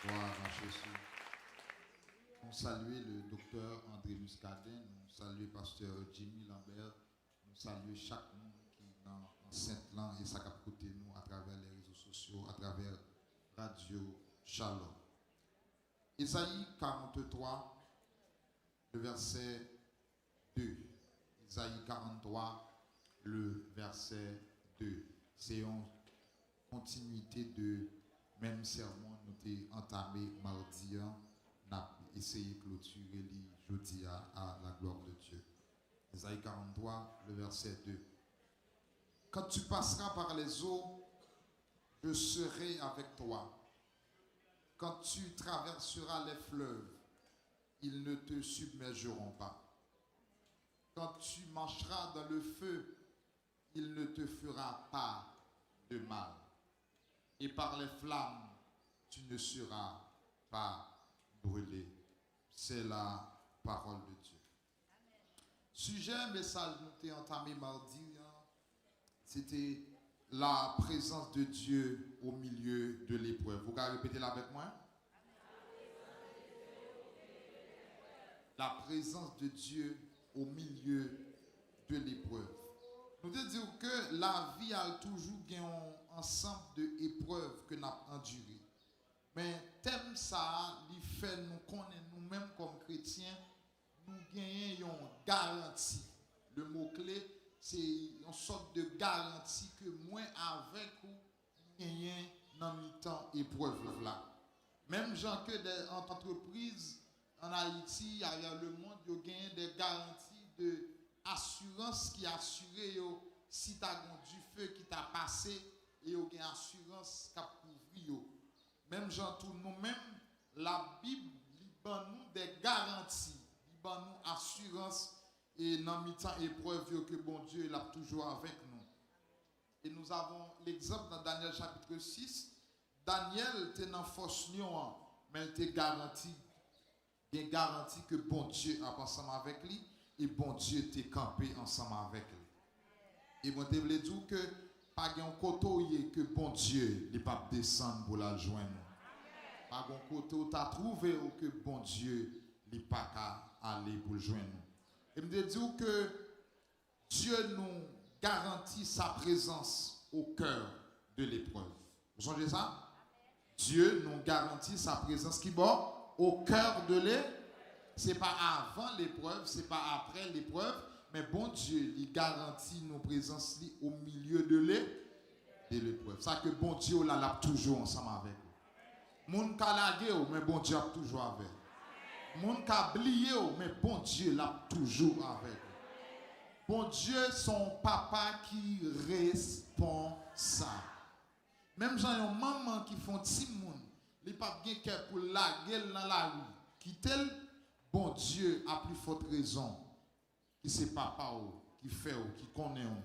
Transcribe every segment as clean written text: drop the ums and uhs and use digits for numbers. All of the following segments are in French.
Gloire à Jésus. Nous saluons le docteur André Muscadet, nous saluons pasteur Jimmy Lambert, nous saluons chaque monde qui est dans Saint-Lan et ça cap côté nous à travers les réseaux sociaux, à travers Radio Shalom. Isaïe 43, le verset 2. Isaïe 43, le verset 2. C'est une continuité de même sermon nous avons entamé mardi. Nous avons essayé de clôturer jeudi à la gloire de Dieu. Isaïe 43, le verset 2. Quand tu passeras par les eaux, je serai avec toi. Quand tu traverseras les fleuves, ils ne te submergeront pas. Quand tu marcheras dans le feu, il ne te fera pas de mal. Et par les flammes, tu ne seras pas brûlé. C'est la parole de Dieu. Sujet, message, nous avons entamé mardi, c'était la présence de Dieu au milieu de l'épreuve. Vous pouvez répéter là avec moi? La présence de Dieu au milieu de l'épreuve. Nous devons dire que la vie a toujours un ensemble d'épreuves que nous avons endurées. Mais thème ça, il fait nous connaître nous-mêmes comme chrétiens, nous gagnons une garantie. Le mot-clé, c'est une sorte de garantie que moi avec vous, gagnons dans le temps épreuve là. Même gens que des entreprises en Haïti, il y a le monde, ils gagnent des garanties de assurance qui assure si tu as du feu qui t'a passé et il y a une assurance qui a couvert. Même gens tout nous-mêmes, la Bible nous des garanties, nous assurance et dans le temps épreuve que bon Dieu il a toujours avec nous. Et nous avons l'exemple dans Daniel chapitre 6. Daniel était dans force lion, mais il était garanti. Il garanti que bon Dieu a ensemble avec lui et bon Dieu était campé ensemble avec lui. Et moi je voulais dire que pas un côté que bon Dieu n'est pas descendre pour la joindre. Pas un côté où tu as trouvé que bon Dieu n'est pas qu'à aller pour le joindre. Et me dire que Dieu nous garantit sa présence au cœur de l'épreuve. Vous songez ça? Dieu nous garantit sa présence qui bon au cœur de l'épreuve. Ce n'est pas avant l'épreuve, ce n'est pas après l'épreuve, mais bon Dieu, il garantit nos présences au milieu de l'épreuve. Ça que bon Dieu l'a toujours ensemble avec nous. Moun ka lage ou, mais bon Dieu a toujours avec. Moun ka blié ou, mais bon Dieu l'a toujours avec. Bon Dieu, son papa qui responsable. Même gens yon maman qui font ti moun, li pa gen kè pour laguer dans la rue. Qui tel bon Dieu a plus forte raison. Qui c'est papa ou, qui fait ou, qui connaît ou.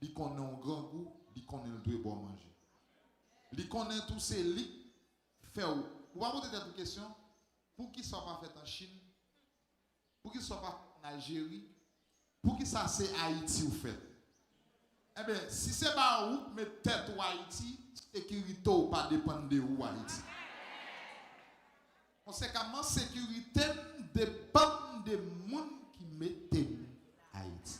Li connaît un grand goût, li connaît le doit bon manger. Li connaît tous ces lits fait ou. Vous va poser des questions. Pour qui soit pas fait en Chine? Pour qui soit pas en Algérie? Pour qui ça c'est Haïti ou fait? Eh bien, si c'est pas où, mais tête ou Haïti, sécurité ou pas dépend de où Haïti. Conséquemment, sécurité dépend des gens qui mettent Haïti.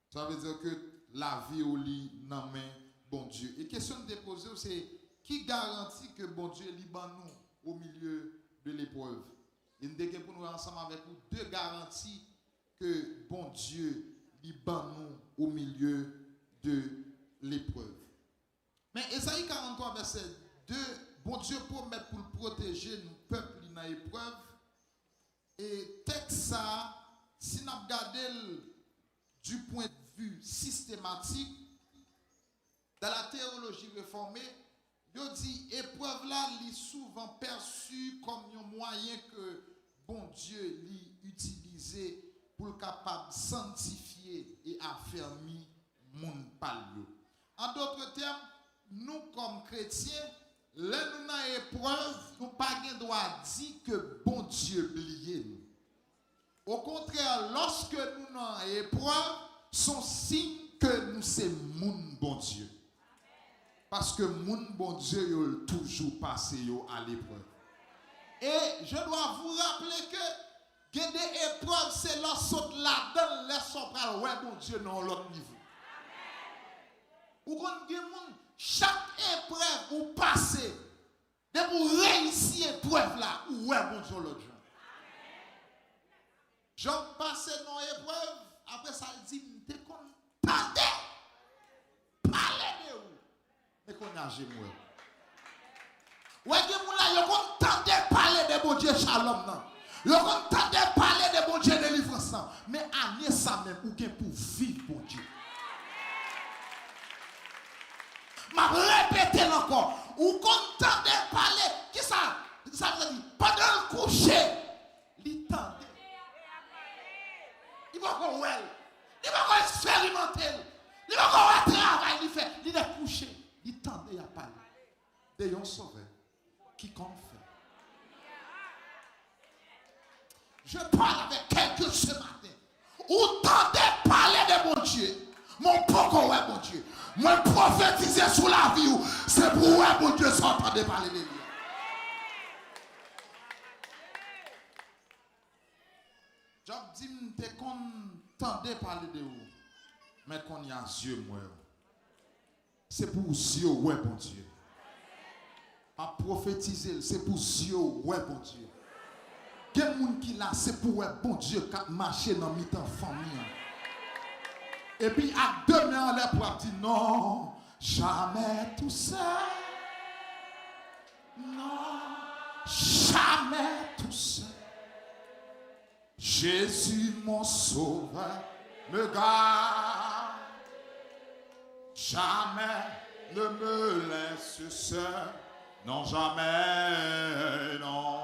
Ça veut dire que la vie au lit dans main bon Dieu. Et question de déposer, c'est qui garantit que bon Dieu liban nous au milieu de l'épreuve? Il nous dit pour nous ensemble avec vous deux garanties que bon Dieu liban nous au milieu de l'épreuve. Mais Esaïe 43 verset 2, bon Dieu promet pour protéger nos peuples dans l'épreuve. Et texte ça, si nous regardons du point de vue systématique, dans la théologie réformée, il dit épreuve là est souvent perçue comme un moyen que bon Dieu l'a utilisé pour le capable de sanctifier et affermir mon palio. En d'autres termes, nous comme chrétiens, là nous dans épreuve, nous pas gain droit dire que bon Dieu oublié nous. Au contraire, lorsque nous dans épreuve, son signe que nous c'est mon bon Dieu. Parce que mon bon Dieu il toujours passé à l'épreuve. Et je dois vous rappeler que des épreuves, c'est leur saute là-dedans, les sopral, ouais, bon Dieu, non, l'autre niveau. Ou quand chaque épreuve vous passez, de vous réussir épreuve là, ouais, bon Dieu, l'autre jour. Job passé dans l'épreuve, après ça, il dit, t'es content, parlez de vous. Mais qu'on a gémé. Ouais, que moun la, yo content de parler de bon Dieu shalom nan. Yo content de parler de bon Dieu délivrance nan. Mais année ça même ou gen pour vivre bon Dieu. M'a répété encore. Ou content de parler. Qui ça? Ça veut dire pendant le coucher, il tendait. Il va qu'on well. Il va qu'on expérimenter. Il va qu'on travailler, il fait, il est couché. Il tendait à parler. De yon sauveur qui compte fait. Je parle avec quelqu'un ce matin. Ou tendez parler de mon Dieu. Mon poko ouais mon Dieu. Moi prophétiser sur la vie. C'est pour ouais mon Dieu s'entendez parler de lui. Job dit m'te tendez parler de vous. Mais qu'on y a yeux moi. C'est pour yeux ouais mon Dieu. À prophétiser, c'est pour Dieu, ouais, bon Dieu. Quel monde qui là, c'est pour ouais, bon Dieu, qui marche dans mi-temps famille. Et puis, à demain, on l'air pour dire non, jamais tout seul. Non, jamais tout seul. Jésus, mon sauveur, me garde. Jamais ne me laisse seul. Non, jamais, non,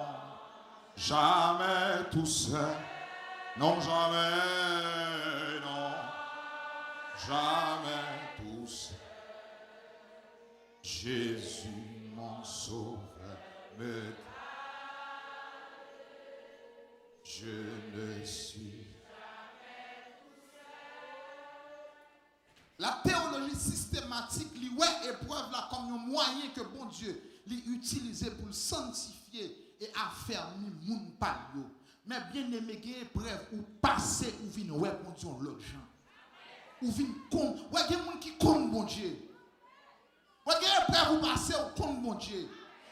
jamais tout seul. Non, jamais, non, jamais tout seul. Jésus, mon sauveur, me je ne suis la théologie systématique, ouais, épreuve là comme un moyen que bon Dieu l'utiliser pour le sanctifier et affermir moun palio. Mais bien aimé, il y a une épreuve ou passer ou vient ouais bon Dieu l'autre gens. Ou vient comme ouais il y a moun qui comme bon Dieu. Ouais il y a une épreuve ou passer ou comme bon Dieu.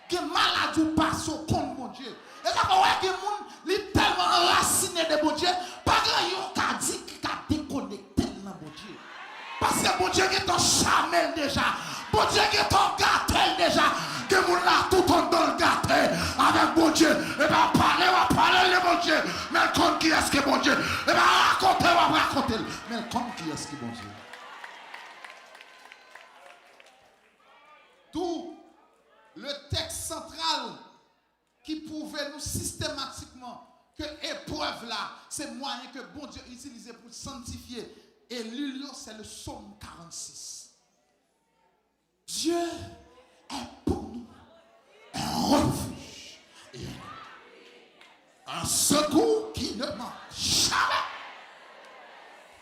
Il y a maladie ou passer ou comme bon Dieu. Et ça ouais il y a moun li tellement enraciné de bon Dieu, pas grand yon ka dit qui ka déconnecté dans bon Dieu. Parce que bon Dieu qui t'en chamel déjà. Bon Dieu qui t'en gâté déjà. Que mon là tout en dans le gâté avec bon Dieu. Et bien parler de bon Dieu. Mais comme qui est-ce que bon Dieu? Et bien raconter. Mais comme qui est-ce que bon Dieu? Tout le texte central qui prouvait nous systématiquement que épreuve là, c'est moyen que bon Dieu utilisait pour sanctifier. Et l'union, c'est le psaume 46. Dieu est pour nous un refuge et un secours qui ne manque jamais.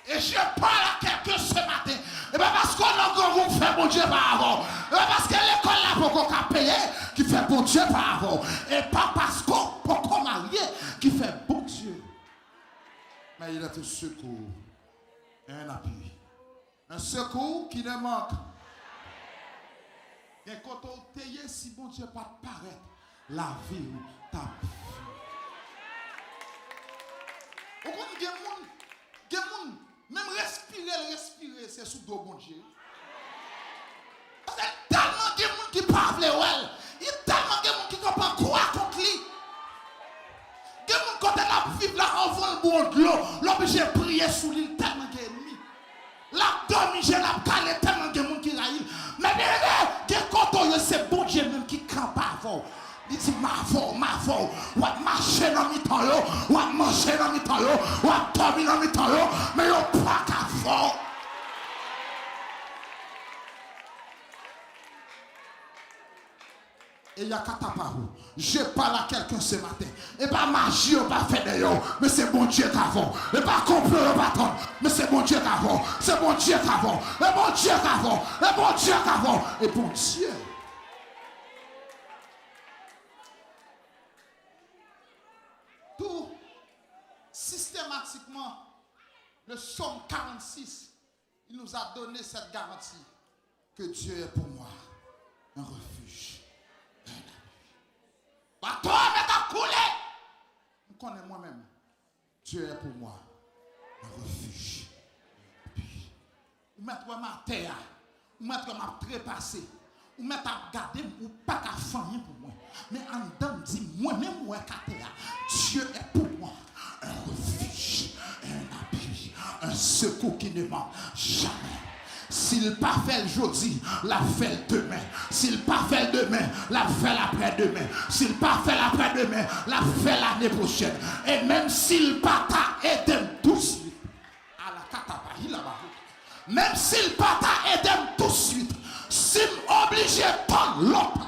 Et je parle à quelqu'un ce matin. Et bien parce qu'on a encore vous fait bon Dieu par avant. Et bien parce que l'école là pour qu'on paye qui fait bon Dieu par avant. Et pas parce qu'on peut marier qui fait bon Dieu. Mais il est un secours et un appui. Un secours qui ne manque. Et quand on taille, si bon Dieu pas paraître, la vie ou ta vie. Au contraire, il y a des gens, même respirer, c'est sous dos bon Dieu. Parce que tellement de gens qui parlent, il y a tellement de gens qui ne comprennent pas quoi contre lui. Il y a des gens qui ont vivre là en vent le bon de l'eau, l'obligé de prier sous l'île tellement d'ennemis. La demi-je la calé tellement de gens qui raillent. Mais bien, quand c'est bon Dieu même qui campe avant. Il dit ma voix, ou à marcher dans le temps, ou à manger dans le temps, ou à dormir dans le temps, mais il n'y a pas qu'à faire. Et il y a Kataparou. Je parle à quelqu'un ce matin. Et pas magie, ou pas fait d'ailleurs. Mais c'est bon Dieu qu'avant. Et pas complot, ou pas trop. Mais c'est bon Dieu qu'avant. C'est bon Dieu qu'avant. Et bon Dieu qu'avant. Et bon Dieu qu'avant. Et bon Dieu. Tout systématiquement, le Psaume 46, il nous a donné cette garantie que Dieu est pour moi un refuge. Bateau est coulé. Je connais moi-même. Dieu est pour moi un refuge. Puis, ou mettre ma terre, ou mettre ma trépassé, ou mettre à garder, ou pas qu'à faire pour moi. Mais en dedans, dit moi-même, moi, terre. Dieu est pour moi un refuge, un appui, un secours qui ne manque jamais. S'il pas fait aujourd'hui, la fait demain. S'il pas fait demain, la fait l'après-demain. S'il pas fait l'après-demain, la fait l'année prochaine. Et même s'il pas t'a aidé tout de suite, à la catapahi là-bas. Même s'il pas t'a aidé tout de suite, s'il m'oblige de l'autre.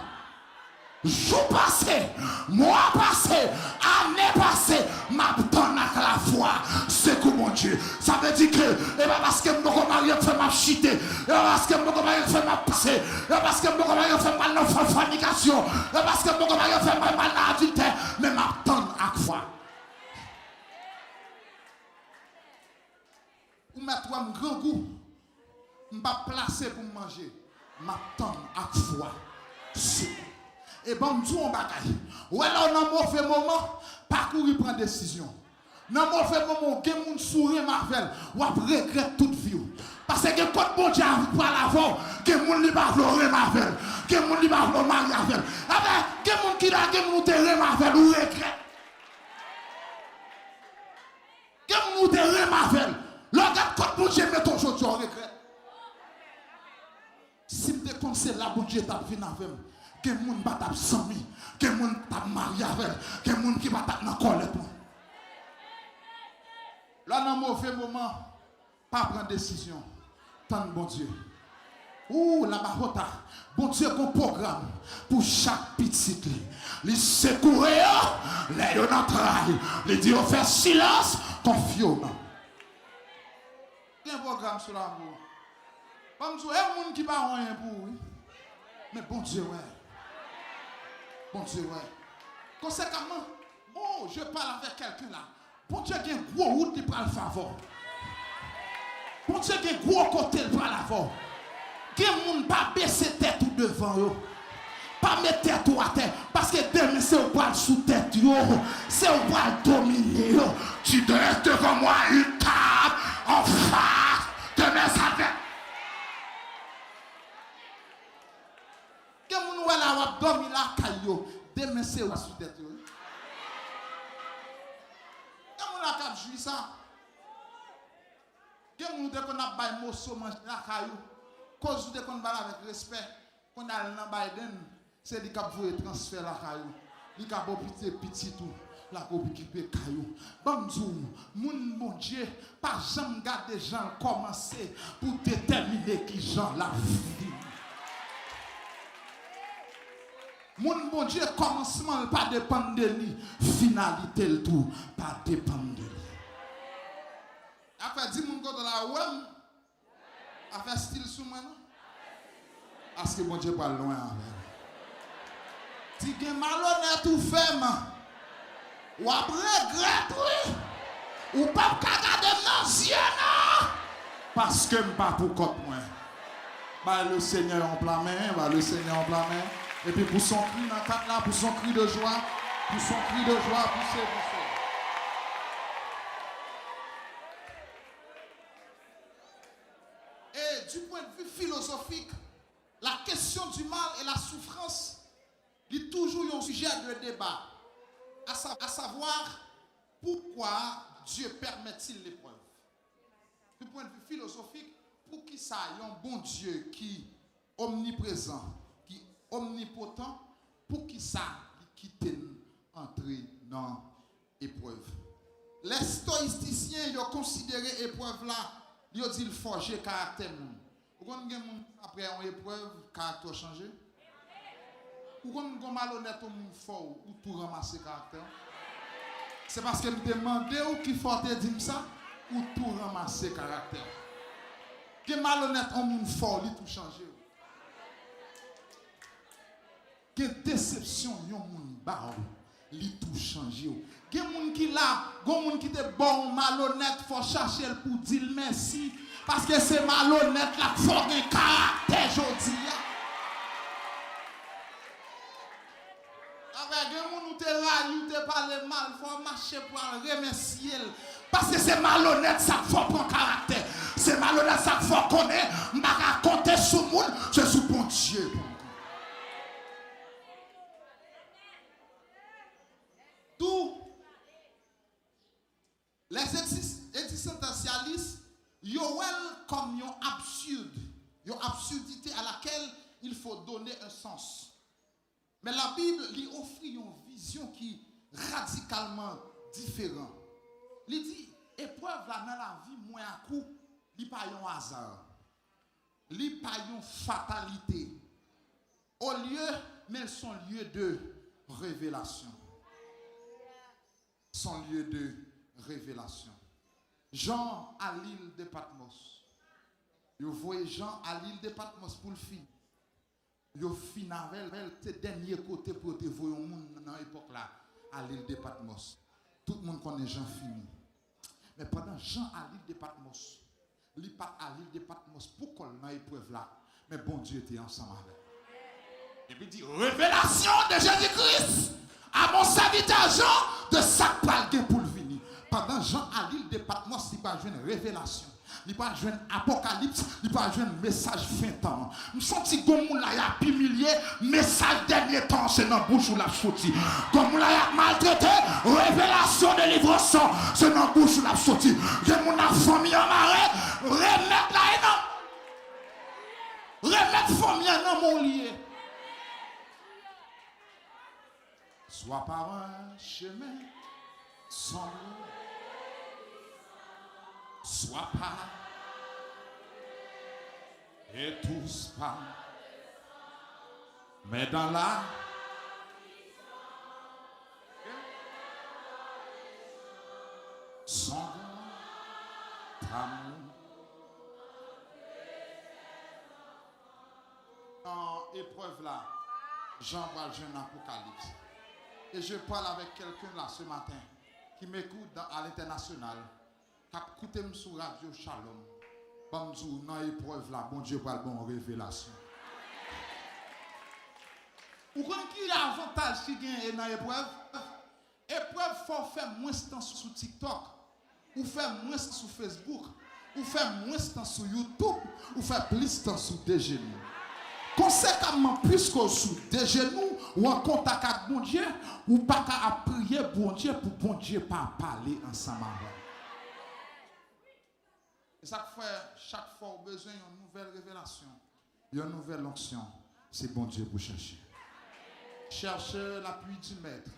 Jour passé, mois passé, année passée, m'attends avec la foi. C'est que mon Dieu. Ça veut dire que, et pas parce que mon mari fait ma chiter, et pas parce que mon mari fait ma passer, et pas parce que mon mari fait mal dans la fornication, et pas parce que mon mari fait mal dans l'adultère, mais m'attends avec la foi. Ou mettre un grand goût, je ne vais pas placer pour manger, m'attends avec la foi. Et bon, nous on bagaille. Ou alors, dans un mauvais moment, pas courir prendre décision. Dans un mauvais moment, quelqu'un moun sourire Marvel, ou après regrette toute vie. Parce que quand bon Dieu par l'avant, quelqu'un moun li pas vouloir Marvel, quelqu'un moun li pas vouloir Marvel. Avec quelqu'un moun qui la quelqu'un moun terre Marvel ou regrette. Quelqu'un moun terre Marvel. Regarde quand bon Dieu met ton jour, tu regrette. Si me déconseille là, bon Dieu t'a venu avec moi. Que moun bat tap sami, que moun tap marié avec, que moun qui va tap dans colère. Là dans mauvais moment, pas prendre décision. Tant bon Dieu. Ouh la barota, bon Dieu qu'on programme pour chaque petite les secourir, les donner les dire faire silence, confiant. Il y a un programme sur l'amour. Comme tu es moun qui pas rien pour oui. Mais bon Dieu ouais. Bon Dieu, ouais. Conséquemment, oh, je parle avec quelqu'un là. Bon Dieu, il y a un gros route qui prend le favor. Bon Dieu, il y a un gros côté qui prend la favor. Il y a un monde pas baisser tête tout devant eux. Pas mettre tête tout à terre. Parce que demain, c'est au bras sous tête. C'est au bras dominer. Tu dresses devant moi une table en face. Demain, ça fait. Que moun wè la wap dormi la kayo, demain c'est ou sous tête yo. Que moun la kap joui ça. Que moun de kon a bay mosso mange la kayo, cause de kon bala avec respect, kon a nan Biden, c'est li kap voye transfert la kayo. Li kap petit tout. La copie qui peut caillou. Bonjour, mon Dieu, pas jamais garder gens commencer pour déterminer qui gens la vie. Mon bon Dieu, commencement pas dépendre de lui, finalité le tout pas dépendre de lui. Après 10 moun de la ouem, après style sous moi non? Parce que mon Dieu pas loin avec. Si gen malhonnête ou ferme, ou après regrette oui, ou pas regarder dans les yeux non, parce que m'pas pour côté moi. Bah le Seigneur en plein main, bah le Seigneur en plein main. Et puis pour son cri dans tête là, pour son cri de joie, poussez. Et du point de vue philosophique, la question du mal et la souffrance est toujours un sujet de débat. À savoir, pourquoi Dieu permet-il l'épreuve? Du point de vue philosophique, pour qui ça y a un bon Dieu qui est omniprésent, omnipotent, pour qui ça quitte entrer dans l'épreuve. Les stoïciens ils ont considéré l'épreuve là, ils ont dit le forger caractère. Vous comprenez après une épreuve, caractère changé? Ou quand on malhonnête au monde fort ou tout ramasser caractère. C'est parce que me demander ou qui faut te dire ça ou tout ramasser caractère. Que malhonnête au monde fort, il tout changer. Que déception yon moun ba li tout changer. Gen moun qui là, gon moun qui te bon malhonnête faut chercher pour dire merci parce que c'est malhonnête là faut un caractère jodi. Avec gen moun ou te raille ou te parler mal, faut marcher pour remercier parce que c'est malhonnête ça faut prendre caractère. C'est malhonnête ça faut connaître, m'a raconter sur moun, c'est sous bon Dieu. Tout les existentialistes, yo comme une absurdité à laquelle il faut donner un sens. Mais la Bible lui offre une vision qui est radicalement différente. Il dit, épreuve là dans la vie, moins à coup, il n'y a pas un hasard. Il n'y a pas une fatalité. Au lieu, mais son lieu de révélation. Son lieu de révélation. Jean à l'île de Patmos. Vous voyez Jean à l'île de Patmos pour le film. Vous finissez le dernier côté pour te voir un monde dans l'époque là, à l'île de Patmos. Tout le monde connaît Jean fini. Mais pendant Jean à l'île de Patmos, il part à l'île de Patmos pour qu'on dans l'épreuve là. Mais bon Dieu était ensemble avec. Et puis il dit, révélation de Jésus-Christ à mon serviteur Jean de sa palgue pour le venir. Pendant Jean à l'île de Patmos, il n'y a pas une révélation. Il n'y a pas un apocalypse, il n'y a pas un message fin temps. Je sens que comme il y a humilié, message dernier temps, c'est dans la bouche où la sortie. Comme il y a maltraité, révélation de délivrance, c'est dans la bouche où la sortie. Comme il y a famille en arrêt, remettre là et non. Remettre famille dans mon lit. Soit par un chemin sans soit par et tous pas, mais dans la sans amour. En épreuve là, Jean va jeune apocalypse. Et je parle avec quelqu'un là ce matin qui m'écoute à l'international, qui a écouté sur Radio Shalom. Bonjour, dans l'épreuve là, bon Dieu parle bon révélation. Vous connaissez qui a l'avantage qui gagne dans l'épreuve? Épreuve, il faut faire moins de temps sur TikTok, ou faire moins sur Facebook, ou faire moins de temps sur YouTube, ou faire plus de temps sur des genoux. Conséquemment, plus que sur des genoux ou en contact avec bon Dieu, ou pas qu'à prier bon Dieu pour bon Dieu pas parler ensemble avec. Et ça fait chaque fois au besoin d'une nouvelle révélation, une nouvelle onction. C'est bon Dieu pour chercher. Cherchez l'appui du maître.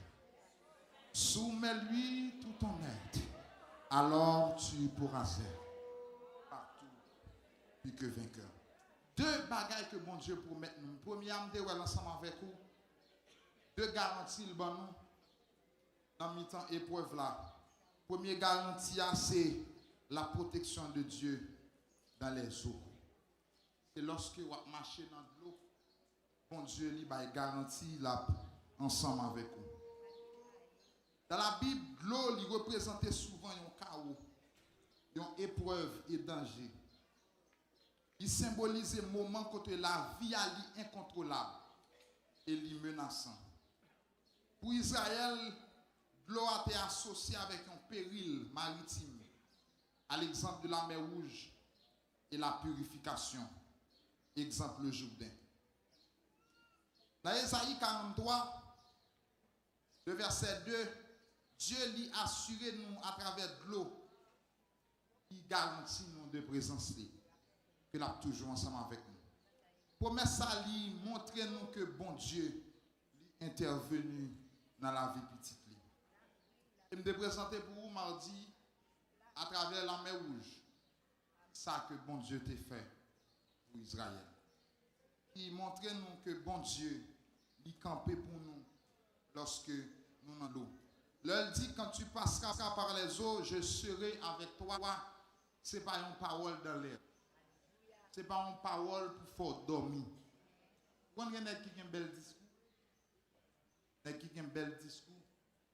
Soumets-lui tout ton aide. Alors tu pourras être partout plus que vainqueur. Deux bagailles que bon Dieu promet nous. Premièrement, ensemble avec vous. Deux garanties le bon nous. Dans mi-temps épreuve là. Première garantie, c'est la protection de Dieu dans les eaux. C'est lorsque vous marchez dans l'eau, bon Dieu lui garantit là ensemble avec vous. Dans la Bible, l'eau lui représentait souvent un chaos, une épreuve et danger. Il symbolisait le moment quand la vie est incontrôlable et menaçant. Pour Israël, l'eau a été associée avec un péril maritime, à l'exemple de la mer Rouge et la purification, exemple le Jourdain. Dans Ésaïe 43, le verset 2, Dieu lui assuré nous à travers de l'eau, il garantit nous de présence, qu'il a toujours ensemble avec nous. Promesse ça lui montrer nous que bon Dieu est intervenu dans la vie petite. Et me présenter pour vous mardi à travers la mer Rouge. Ça que bon Dieu t'a fait pour Israël. Il montre nous que bon Dieu il camper pour nous lorsque nous dans l'eau. L'heure dit, quand tu passeras par les eaux, je serai avec toi. Ce n'est pas une parole dans l'air. Ce n'est pas une parole pour faire dormir. Quand il y a qui a un bel discours, qui a un bel discours,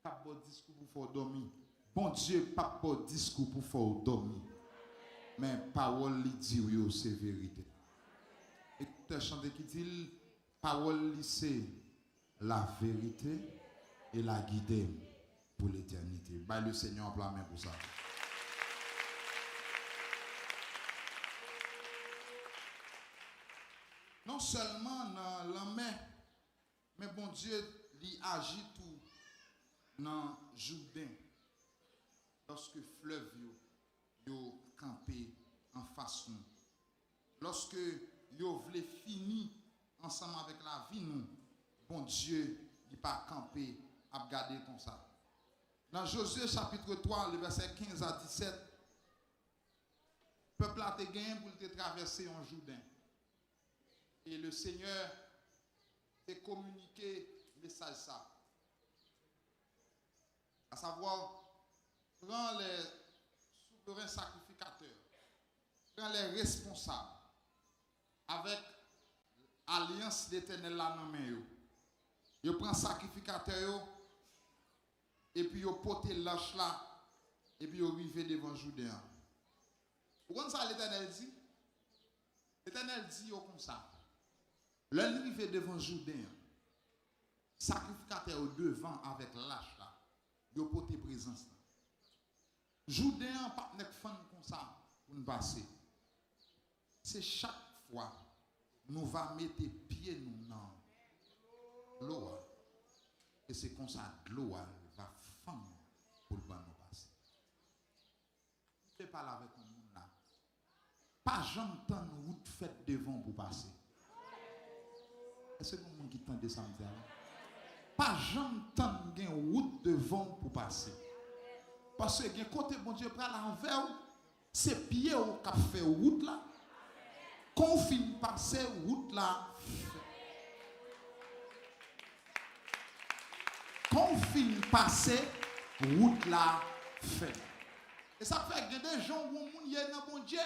pas de discours pour faire dormir. Bon Dieu, pas de discours pour faire dormir. Mais parole lui dit, oui, c'est vérité. Écoutez, chanter qui dit, parole lui c'est la vérité et la guider pour l'éternité. Bah, le Seigneur en main pour ça. Non seulement dans la main, mais bon Dieu, il agit tout dans Jourdain. Lorsque fleuve yo campé en face nous. Lorsque yo voulait finir ensemble avec la vie nous, bon Dieu, il pas campé à regarder comme ça. Dans Josué chapitre 3, le verset 15 à 17, le peuple a été gagné pour te traverser en Jourdain. Et le Seigneur a communiqué le message ça. À savoir, prends les souverains sacrificateurs, prends les responsables, avec alliance d'Éternel là dans main yo. Yo prend sacrificateur yo, et puis yo porter l'âge là, et puis yo arrivé devant Jourdain. Vous comprenez ça l'Éternel dit? L'Éternel dit yo comme ça. L'arrivée devant Jourdain, sacrificateur devant avec l'âge là, yo porter présence là. Jourdain pas nek fan comme ça pour nous passer. C'est chaque fois nous va mettre pied nous dans l'eau et c'est comme ça l'eau va fan pour nous passer. Je ne parle avec un monde là. Pas j'entends nous route faite devant pour passer. Est-ce que vous qui tente ça me dire? Pas j'entends une route devant pour passer. Parce que côté bon Dieu prend l'envers, c'est pied au cap fait route là. Confine passer route là. Confine passer route là fait. Et ça fait que des gens où il y a bon Dieu,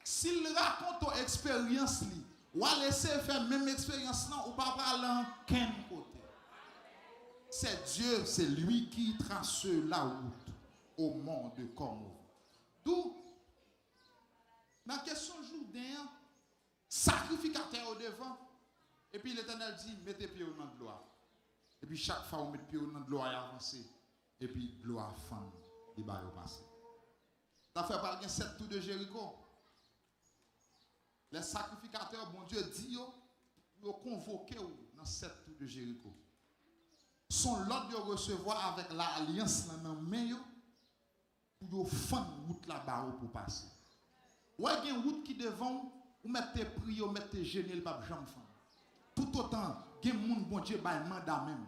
s'il raconte ton expérience li, ou à laisser faire même expérience là ou pas parler en quel côté. C'est Dieu, c'est lui qui trace la route au monde comme vous. D'où, dans la question Jourdain, sacrificateur au devant, et puis l'Éternel dit, mettez pied au nom de l'eau. Et puis chaque fois, on met pied au nom de l'eau, il avance, et puis l'eau a femme, il va passer. Ça fait par 7 tours de Jéricho. Les sacrificateurs, bon Dieu dit, ils convoqué dans 7 tours de Jéricho. Son l'ordre de recevoir avec l'alliance dans la main, pour faire une route là-bas pour passer. Ou il y a une route qui devant, ou mettez prier, ou mettez gêner le pape Jean. Tout autant, il y a des gens bon Dieu ba mandat même.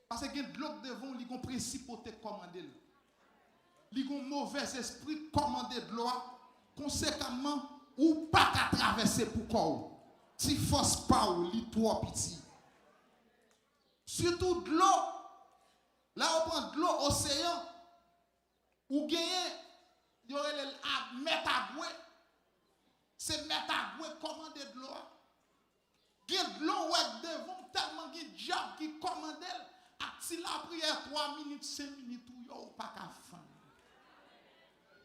Parce que de l'autre devant, il y a un principe pour te commander. Il y a un mauvais esprit commandé de loi. Conséquemment, ou pas qu'à traverser pour quoi. Si force pas ou li trop petit. Surtout de l'eau. Là, on prend de l'eau océan. Ou gagner, il y aurait le métagoué. C'est métagoué commandé de l'eau. Il y a de l'eau devant tellement de diable qui commande. Si la prière 3 minutes, 5 minutes, ou pas qu'à fin.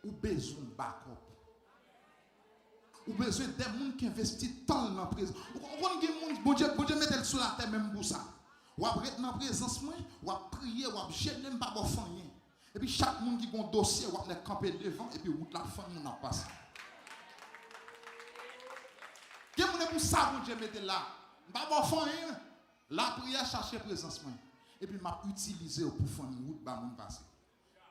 Ou besoin de backup. Ou besoin des gens qui investissent tant dans la présence. Ou quand des gens, bon Dieu mette le sur la terre même pour ça. Ou après dans la présence, ou à prier, ou à gêner, pas de faire. Et puis chaque monde qui a un dossier, ou à camper devant, et puis route la fin, on a passé. Qui est pour ça, bon Dieu mette là? Pas de faire. La prière cherche présence. Et puis m'a utilisé pour faire une route, bah mon passé.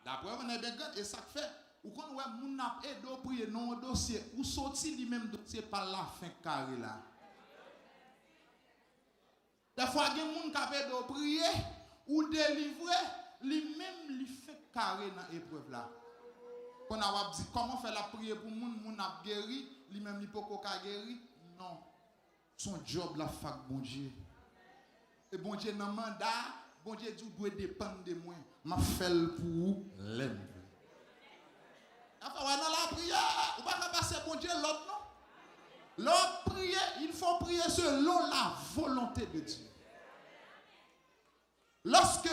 La preuve on est bien et ça fait. Ou quand ouais moun n'a aidé prier non dossier ou sorti lui même dossier par la fin carré là. Des fois il y a moun qui a aidé prier ou délivrer lui même lui fait carré dans épreuve là. Quand on a dit comment faire la prière pour moun a guéri, lui même il peut pas guéri. Non. Son job la fac bon Dieu. Et bon Dieu, dans le mandat, bon Dieu dit, doit dépendre de moi. Je fais pour l'aime. Enfin, dans la prière, on va pas passer bon Dieu l'autre, non? L'autre prière, il faut prier selon la volonté de Dieu. Lorsque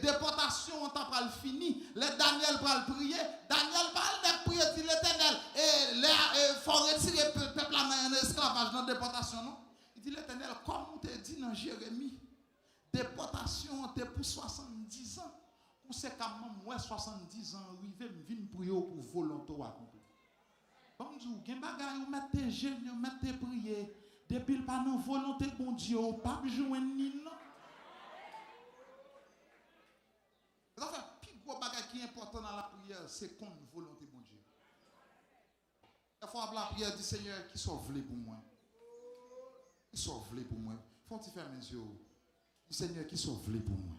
déportation en temps fini, les Daniel va prier, Daniel va prier de l'Éternel et il faut retirer le peuple en esclavage dans la déportation, non? Il dit l'Éternel, comme on te dit dans Jérémie, déportation était pour 70 ans. Conséquemment, moi 70 ans, je viens prier pour volonté accomplie. Comme je dis, vous mettez jeûne, vous mettez prier, depuis le pas dans volonté de bon Dieu, pas jouer ni non. Enfin, le plus gros bagage qui est important dans la prière, c'est qu'on volonté de bon Dieu. Il faut avoir la prière du Seigneur qui soit volé pour moi. Qui soit volé pour moi. Il faut faire mes yeux. Du Seigneur qui soit volé pour moi.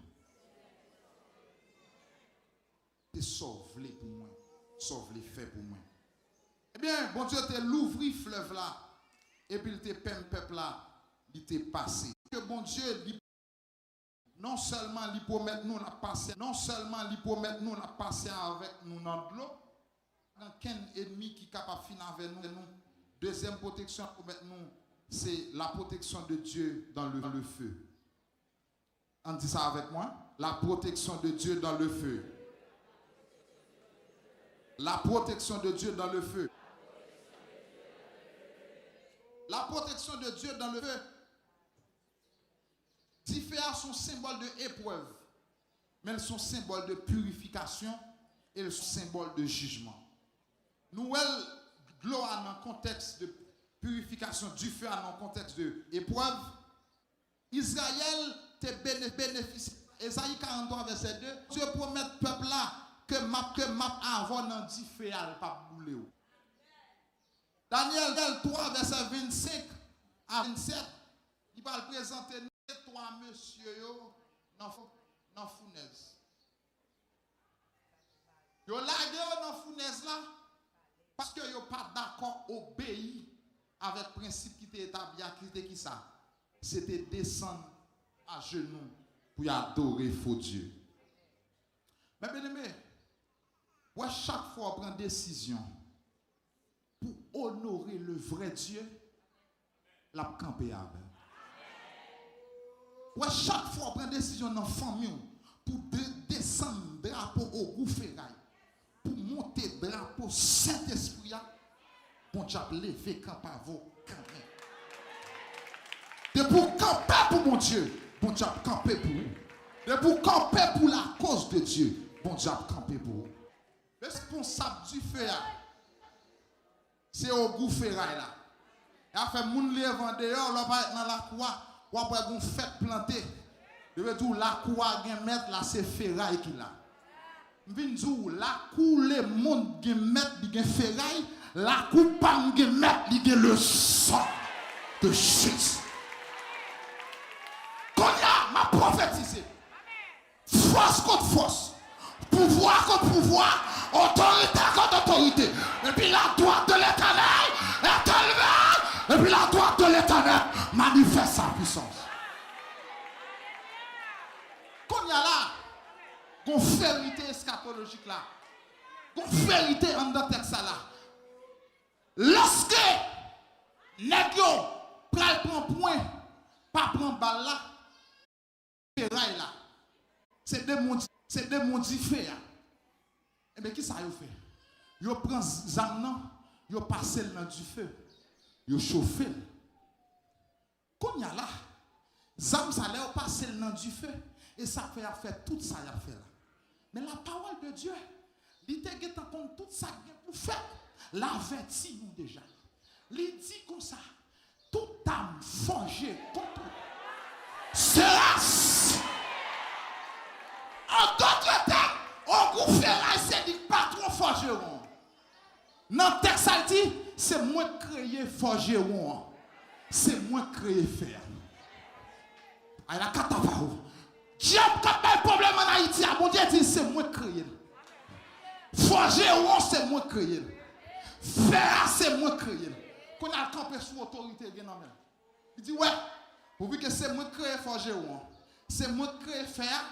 Qui soit volé pour moi. Soit volé fait pour moi. Eh bien, bon Dieu te l'ouvri fleuve là. Et puis il te peint peuple là. Il te passé. Que bon Dieu non seulement il promet nous la passer, non seulement il promet nous la passer avec nous dans l'eau, aucun ennemi qui est capable de finir avec nous. Deuxième protection pour nous, c'est la protection de Dieu dans le feu. On dit ça avec moi? La protection de Dieu dans le feu. La protection de Dieu dans le feu. La protection de Dieu dans le feu. Différents sont symboles d'épreuve, mais elles sont symboles de purification et elles sont symboles de jugement. Nous, gloire dans le contexte de purification du feu, dans le contexte d'épreuve, Israël te bénéficie. Ésaïe 43, verset 2, Dieu promet au peuple là que m'a avant dans du feu, pas bouler. Daniel 3, verset 25 à 27, il va le présenter. Toi, monsieur, dans fournaise. Yo lagé dans fournaise là parce que yo pas d'accord obéi avec le principe qui était établi à qui ça. C'était descendre à genoux pour adorer faux Dieu. Mais bien aimé, chaque fois on prend décision pour honorer le vrai Dieu, la camper avec. Chaque fois on prend décision dans la famille pour descendre drapeau au goût ferraille, pour monter drapeau Saint-Esprit, bon Dieu lever camp à vos camps. De pour camper pour mon Dieu, bon Dieu camper pour vous. De pour camper pour la cause de Dieu, bon Dieu camper pour vous. Le responsable du feu, c'est au goût ferraille là. Il a fait moun lève en dehors, là va être dans la cour. Ou après vous faites planter. Je veux dire, la cour à mettre là, c'est ferraille qui là. Je veux dire, la cour, le monde qui mettre, il y a ferraille. La cour, pas qui mettre, il y a le sang de Jésus. Quand il y a ma prophétisé, force contre force, pouvoir contre pouvoir, autorité contre autorité. Et puis la droite de l'Éternel est élevée. Et puis la droite de l'Éternel manifeste sa puissance. Quand il y a là, une vérité eschatologique là, une vérité en dans texte là. Lorsque Négio prend point, pas prend balle là, ferraille là, c'est des mondis fait. Et bien qui ça y fait? Yo prend zam yo passe dans du feu, yo chauffe. Quand il y a là, zam ça leur passe dans du feu et ça fait faire tout ça y a fait là. Mais la parole de Dieu, il te get en compte tout ça pour faire. L'avertit nous déjà. Il dit comme ça, toute âme forgée contre sera. En d'autres termes, on groupe ferraille, c'est dit pas trop forgeron. Dans le texte, ça dit, c'est moi créé forgeron. C'est moi créé fer. Il a quatre paroles. Diable, quand il y a un problème en Haïti, mon Dieu dit, c'est moi créé. Forgeron, c'est moi créé. Fer, c'est moi créé. Quand on a campé sous autorité, il dit, ouais, Pourvu que c'est moi qui crée forger ou c'est moi qui crée faire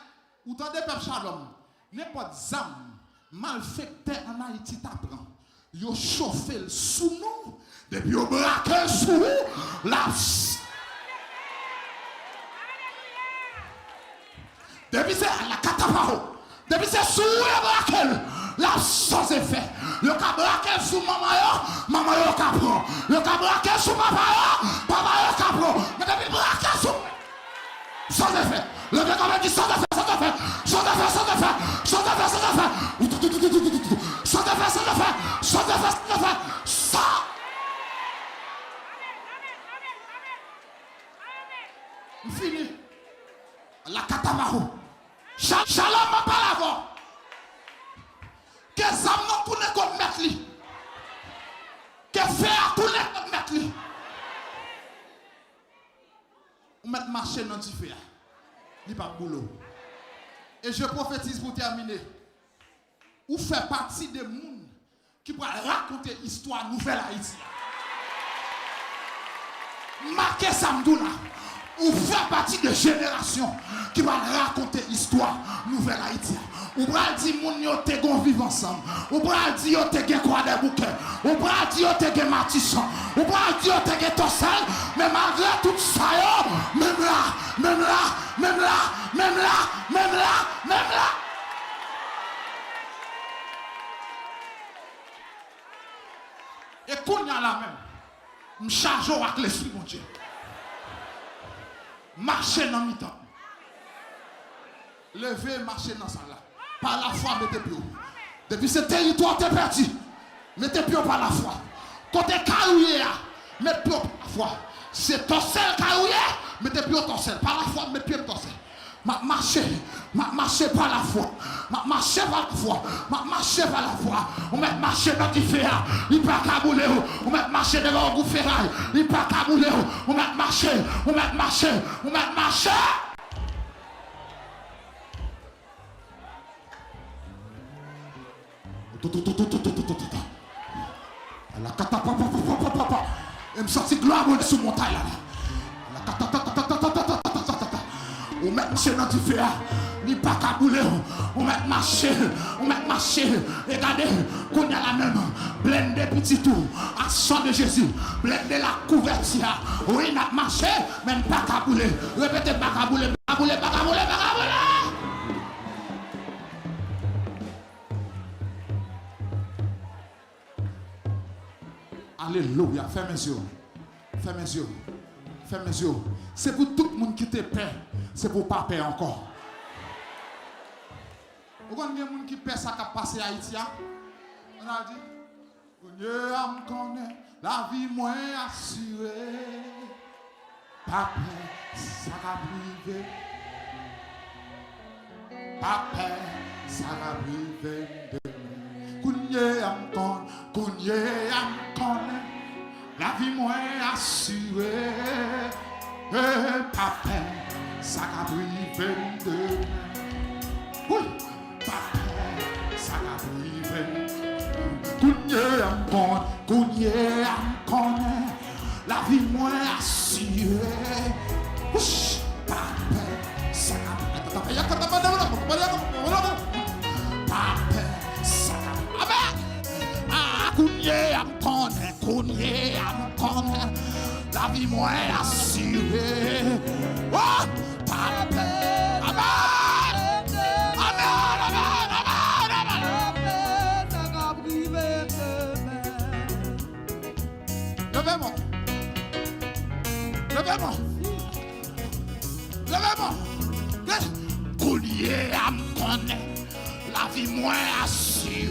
ou tant de peuple shalom. N'importe zam malfecté en Haïti t'apprend. Yo chauffé sous nous depuis yo braqué sous la depuis c'est la cataparo. Depuis c'est sous le braqué la sans effet. Le ka braqué sous maman yo ka prend. Le ka braqué sous papa yo ka prend. Mais depuis braqué sous sans effet. Le gars quand même dit sans effet, sans effet, sans effet, sans effet, sans effet, sans effet, sans effet, sans effet, sans effet, sans effet, ça. Fini. La catamaru. Shalom m'a pas l'avant. Que ça m'a tourné comme mettre lui. Que faire tourner comme mettre lui. On met marcher dans le fer. Il n'y a pas de boulot. Et je prophétise pour terminer. Ou fait partie des gens qui pourraient raconter l'histoire nouvelle Haïti. Marquez Samdoula. Ou fait partie des générations qui vont raconter l'histoire nouvelle Haïti. Ou va dire moun yo te gon vivre ensemble. Ou va dire yo te gen quoi des bouquets. Ou va dire yo te gen matisson. Ou va dire yo te gen torsel. Mais malgré tout ça yo, même là, même là, même là, même là, même là, même là. Et qu'on y a la même, me charge avec l'esprit mon Dieu. Marchez dans mi-temps. Levez, marchez dans ça là. Par la foi, mettez pied. Depuis ce territoire, t'es perdu. Mettez pied par la foi. Côté carouillé, mettez pied par la foi. C'est ton seul carouillé, mettez pied ton seul. Par la foi, mettez pied ton seul. Marchez par la foi. Marchez par la foi. Marchez par la foi. On met marcher dans du fer. Il pas cabouler. On met marcher devant le ferraille. Il pas cabouler. On met marcher. On met marcher. On met marcher. La catapapa. Et me sorti gloire sous montagne là. La catapapa. On met marcher dans du fer. Ni pas cabouler, on met marcher, regardez, qu'on y a la même, blender petit tout, à sang de Jésus, blender la couverture, oui, n'a marché, mais pas cabouler, répétez pas cabouler, pas cabouler, pas cabouler, pas cabouler. Alléluia, fermez les yeux, fermez les yeux, fermez les yeux. C'est pour tout le monde qui te paie, c'est pour pas payer encore. Vous avez des gens qui paient ça qui a passé à Haïti. On a dit, Dieu me connaît, la vie moins assurée. Papa, ça va priver. Papa, ça va priver demain. Dieu me connaît, la vie moins assurée. Papa, ça va priver demain. Oui. Ça va priver. Kounye am connaît, la vie moins assurée. Ouch, papa, ça va priver. Papa, ça va priver. Ah, kounye am connaît, la vie moins assurée. Oh, papa, Levez-moi. Collier à me connaître, la vie moins assurée.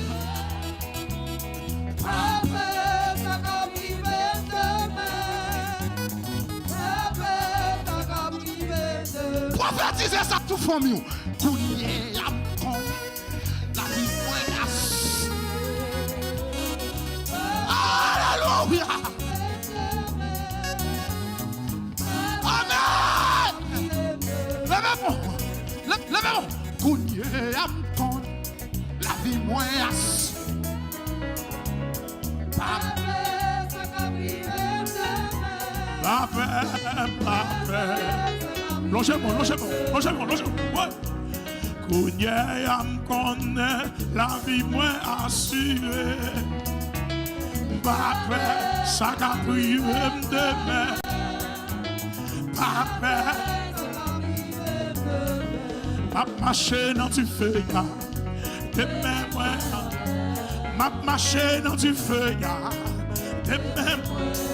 Prophétisez ça tout famille. Collier à me connaître, la vie moins assurée. Alléluia. Levez-moi. Kounye am kon, la vie moins assurée. Longez-moi. Ouais. Kounye yam connaît la vie moins assurée. Pape, ça qu'a privé demain. Pape, marcher dans du feu, demain moi. M'a marché dans du feu, demain moi.